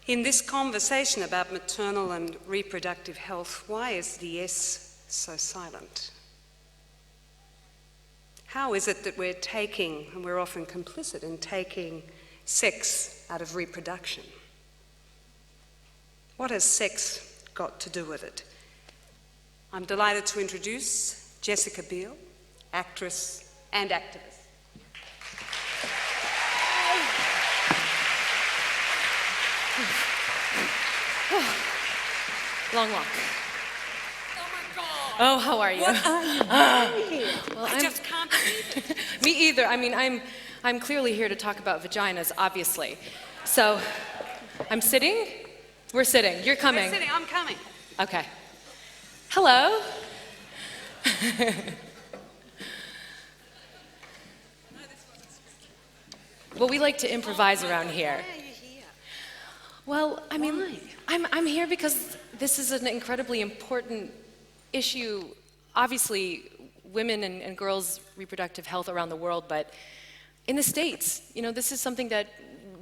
In this conversation about maternal and reproductive health, why is the S so silent? How is it that we're taking, and we're often complicit in taking, sex out of reproduction? What has sex got to do with it? I'm delighted to introduce Jessica Biel, actress and activist. Long walk. Oh my God! Oh, how are you? What are you doing here? Well, I just can't believe it. Me either. I mean, I'm clearly here to talk about vaginas, obviously. So, I'm sitting. We're sitting. You're coming. We're sitting. I'm coming. Okay. Hello. Well, we like to improvise around here. Why are you here? Well, I mean, Why? I'm here because this is an incredibly important issue. Obviously, women and girls' reproductive health around the world, but in the States, you know, this is something that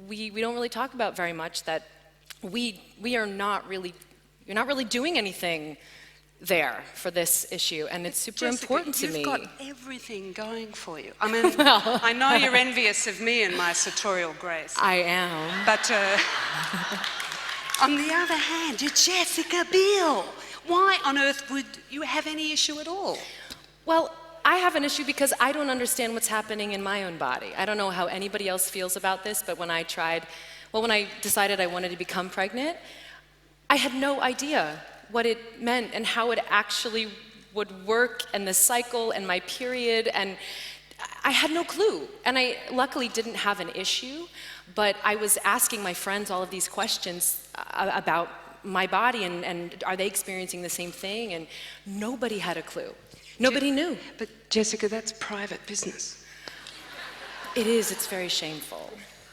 we don't really talk about very much, that you're not really doing anything there for this issue, and it's super Jessica, important to me. You've got everything going for you. I mean, Well. I know you're envious of me and my sartorial grace. I am. But on the other hand, you're Jessica Biel. Why on earth would you have any issue at all? Well, I have an issue because I don't understand what's happening in my own body. I don't know how anybody else feels about this, but when I decided I wanted to become pregnant, I had no idea what it meant and how it actually would work, and the cycle and my period, and I had no clue. And I luckily didn't have an issue, but I was asking my friends all of these questions about my body and are they experiencing the same thing, and nobody had a clue. Nobody knew. But Jessica, that's private business. It is, it's very shameful,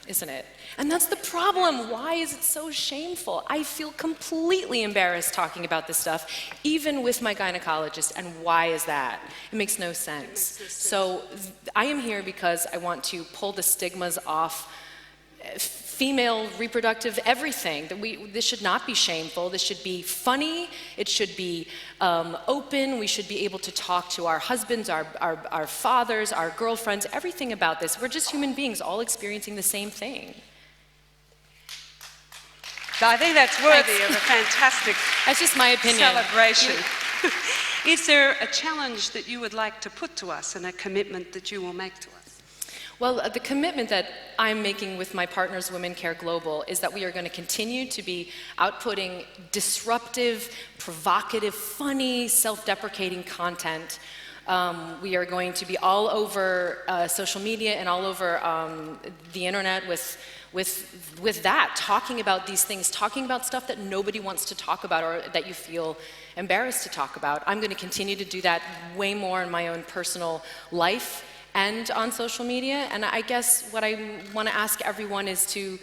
isn't it? And that's the problem. Why is it so shameful? I feel completely embarrassed talking about this stuff, even with my gynecologist, and why is that? It makes no sense. So I am here because I want to pull the stigmas off female reproductive everything. This should not be shameful. This should be funny. It should be open. We should be able to talk to our husbands, our fathers, our girlfriends, everything about this. We're just human beings all experiencing the same thing. I think that's worthy of a fantastic That's just my opinion. celebration. Is there a challenge that you would like to put to us and a commitment that you will make to us? Well, the commitment that I'm making with my partners, Women Care Global, is that we are going to continue to be outputting disruptive, provocative, funny, self-deprecating content. We are going to be all over social media and all over the internet with that, talking about these things, talking about stuff that nobody wants to talk about or that you feel embarrassed to talk about. I'm going to continue to do that way more in my own personal life and on social media. And I guess what I want to ask everyone is to,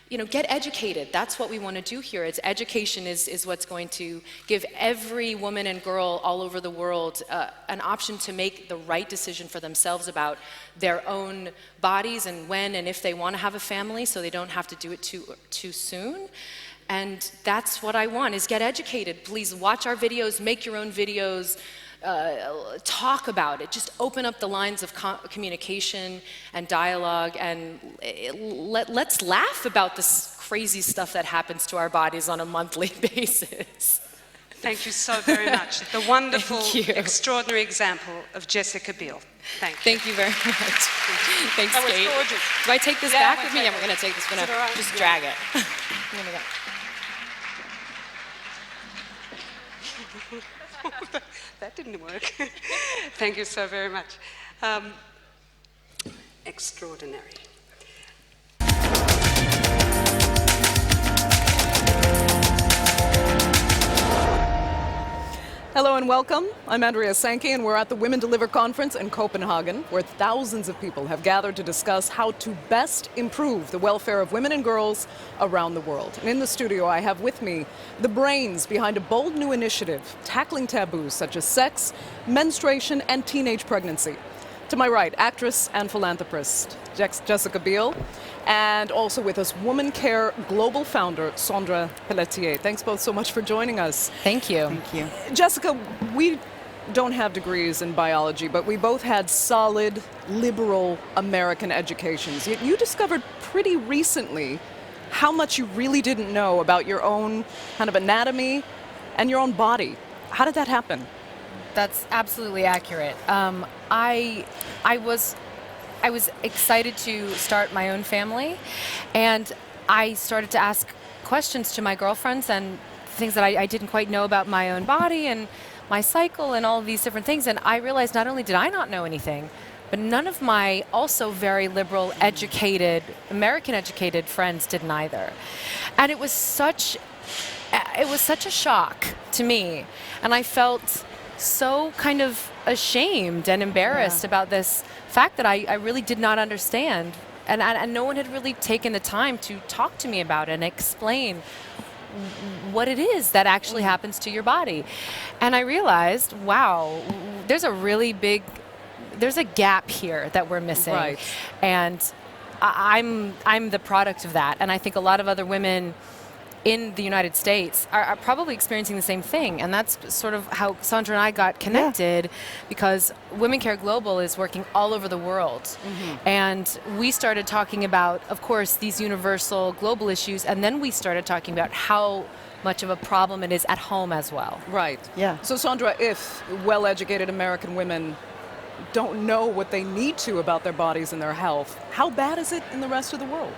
you know, get educated. That's what we want to do here. It's education is what's going to give every woman and girl all over the world an option to make the right decision for themselves about their own bodies and when and if they want to have a family, so they don't have to do it too soon. And that's what I want, is get educated. Please watch our videos, make your own videos, talk about it. Just open up the lines of communication and dialogue, and let's laugh about this crazy stuff that happens to our bodies on a monthly basis. Thank you so very much. The wonderful, Thank you. extraordinary example of Jessica Biel. Thank you. Thank you very much. Thanks, That was Kate. gorgeous. Do I take this Yeah, back I'm with gonna me? take I'm going to take this. I'm Is going it all right? to just Yeah. drag it. I'm gonna go. That didn't work. Thank you so very much. Extraordinary. Hello and welcome. I'm Andrea Sankey, and we're at the Women Deliver Conference in Copenhagen, where thousands of people have gathered to discuss how to best improve the welfare of women and girls around the world. And in the studio, I have with me the brains behind a bold new initiative tackling taboos such as sex, menstruation, and teenage pregnancy. To my right, actress and philanthropist Jessica Biel, and also with us, Woman Care Global founder Sandra Pelletier. Thanks both so much for joining us. Thank you. Thank you. Jessica, we don't have degrees in biology, but we both had solid, liberal American educations. Yet you discovered pretty recently how much you really didn't know about your own kind of anatomy and your own body. How did that happen? That's absolutely accurate. I was excited to start my own family, and I started to ask questions to my girlfriends and things that I didn't quite know about my own body and my cycle and all of these different things. And I realized not only did I not know anything, but none of my also very liberal, educated, American-educated friends didn't either. And it was such a shock to me, and I felt so kind of ashamed and embarrassed about this fact that I really did not understand, and no one had really taken the time to talk to me about it and explain what it is that actually happens to your body. And I realized, wow, there's a gap here that we're missing. Right. And I'm the product of that, and I think a lot of other women in the United States are probably experiencing the same thing. And that's sort of how Sandra and I got connected, because Women Care Global is working all over the world. And we started talking about, of course, these universal global issues, and then we started talking about how much of a problem it is at home as well. Right. Yeah. So Sandra, if well-educated American women don't know what they need to about their bodies and their health, how bad is it in the rest of the world?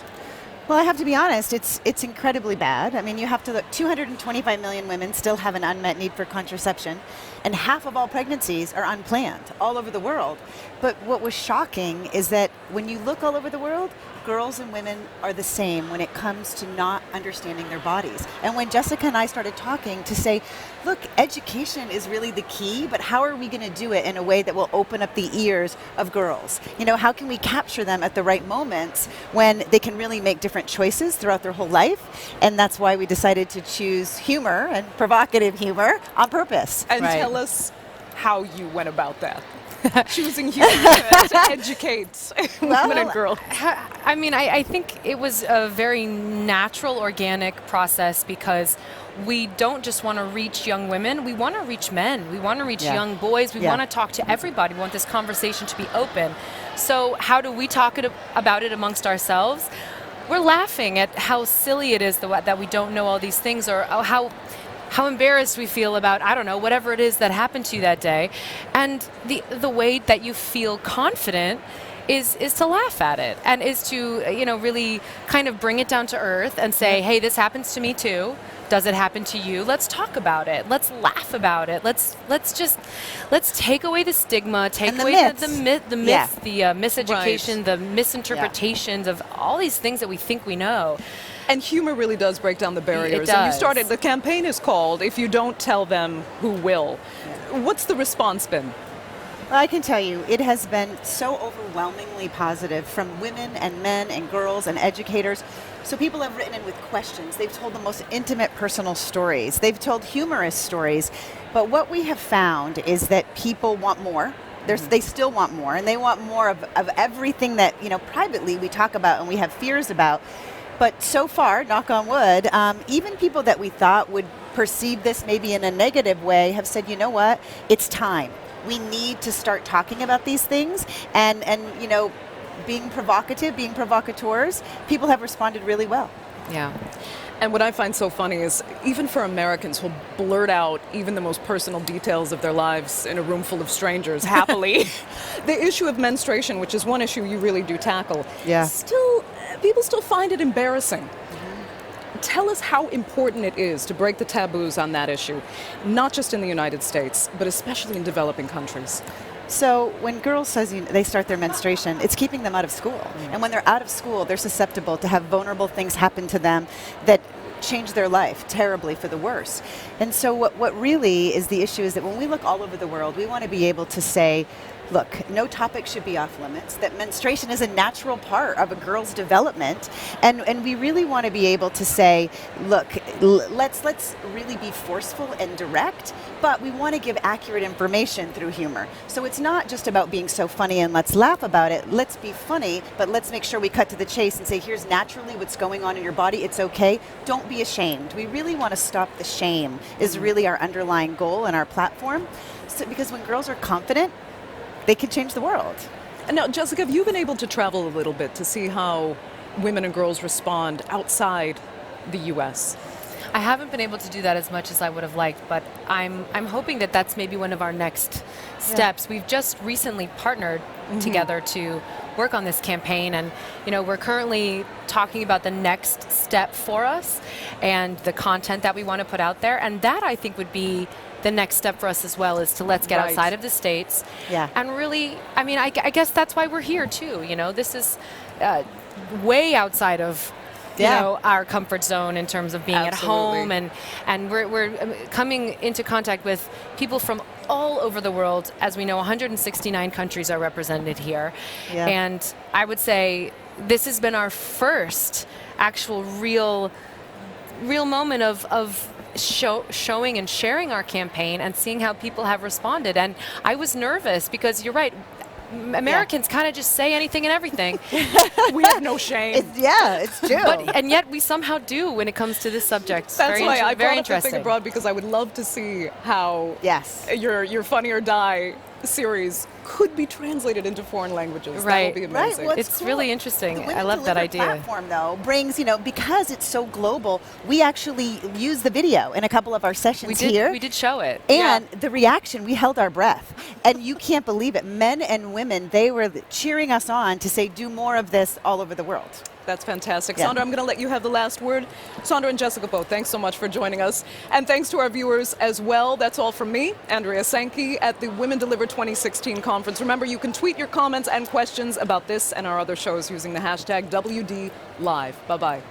Well, I have to be honest, it's incredibly bad. I mean, you have to look, 225 million women still have an unmet need for contraception, and half of all pregnancies are unplanned all over the world. But what was shocking is that when you look all over the world, girls and women are the same when it comes to not understanding their bodies. And when Jessica and I started talking to say, look, education is really the key, but how are we going to do it in a way that will open up the ears of girls? You know, how can we capture them at the right moments when they can really make different choices throughout their whole life? And that's why we decided to choose humor and provocative humor on purpose. And Right. tell us how you went about that. Choosing humor to educate women and girls. I mean, I think it was a very natural, organic process, because we don't just want to reach young women, we want to reach men, we want to reach young boys, we want to talk to everybody, we want this conversation to be open. So how do we talk about it amongst ourselves? We're laughing at how silly it is that we don't know all these things, or how embarrassed we feel about, I don't know, whatever it is that happened to you that day. And the way that you feel confident is to laugh at it, and is to, really kind of bring it down to earth and say, hey, this happens to me too. Does it happen to you? Let's talk about it. Let's laugh about it. Let's take away the stigma, take And the away myths. the myths, the miseducation, the misinterpretations of all these things that we think we know. And humor really does break down the barriers. It And you does. started, the campaign is called "If You Don't Tell Them, Who Will?" What's the response been? Well, I can tell you, it has been so overwhelmingly positive from women and men and girls and educators. So people have written in with questions. They've told the most intimate personal stories. They've told humorous stories. But what we have found is that people want more. They still want more, and they want more of everything that, privately we talk about and we have fears about. But so far, knock on wood, even people that we thought would perceive this maybe in a negative way have said, you know what, it's time. We need to start talking about these things, and being provocative, being provocateurs, people have responded really well. Yeah. And what I find so funny is, even for Americans who'll blurt out even the most personal details of their lives in a room full of strangers, happily, the issue of menstruation, which is one issue you really do tackle, people still find it embarrassing. Tell us how important it is to break the taboos on that issue, not just in the United States, but especially in developing countries. So when girls says they start their menstruation, it's keeping them out of school. And when they're out of school, they're susceptible to have vulnerable things happen to them that change their life terribly for the worse. And so what really is the issue is that when we look all over the world, we want to be able to say, look, no topic should be off limits, that menstruation is a natural part of a girl's development, and we really want to be able to say, look, let's really be forceful and direct, but we want to give accurate information through humor. So it's not just about being so funny and let's laugh about it. Let's be funny, but let's make sure we cut to the chase and say, here's naturally what's going on in your body. It's okay. Don't be ashamed. We really want to stop the shame is really our underlying goal and our platform. So, because when girls are confident, they can change the world. And now, Jessica, have you been able to travel a little bit to see how women and girls respond outside the U.S.? I haven't been able to do that as much as I would have liked, but I'm hoping that that's maybe one of our next steps. We've just recently partnered together to work on this campaign, and we're currently talking about the next step for us and the content that we want to put out there, and that I think would be the next step for us as well, is to let's get outside of the States. And really, I guess that's why we're here too. This is way outside of our comfort zone in terms of being at home, and we're coming into contact with people from all over the world. As we know, 169 countries are represented here, and I would say this has been our first actual real moment of showing and sharing our campaign and seeing how people have responded. And I was nervous because you're right, Americans kind of just say anything and everything. We have no shame. It's true. And yet we somehow do when it comes to this subject. That's why I very brought up the interesting. thing abroad, because I would love to see how your Funny or Die series could be translated into foreign languages. That would be amazing. What's it's cool, really interesting. the Women I love that Deliver idea. Platform, though, brings, because it's so global, we actually use the video in a couple of our sessions here. We did show it. And the reaction, we held our breath. And you can't believe it. Men and women, they were cheering us on to say, do more of this all over the world. That's fantastic. Sandra, I'm going to let you have the last word. Sandra and Jessica both, thanks so much for joining us. And thanks to our viewers as well. That's all from me, Andrea Sankey, at the Women Deliver 2016 conference. Remember, you can tweet your comments and questions about this and our other shows using the hashtag WDLive. Bye-bye.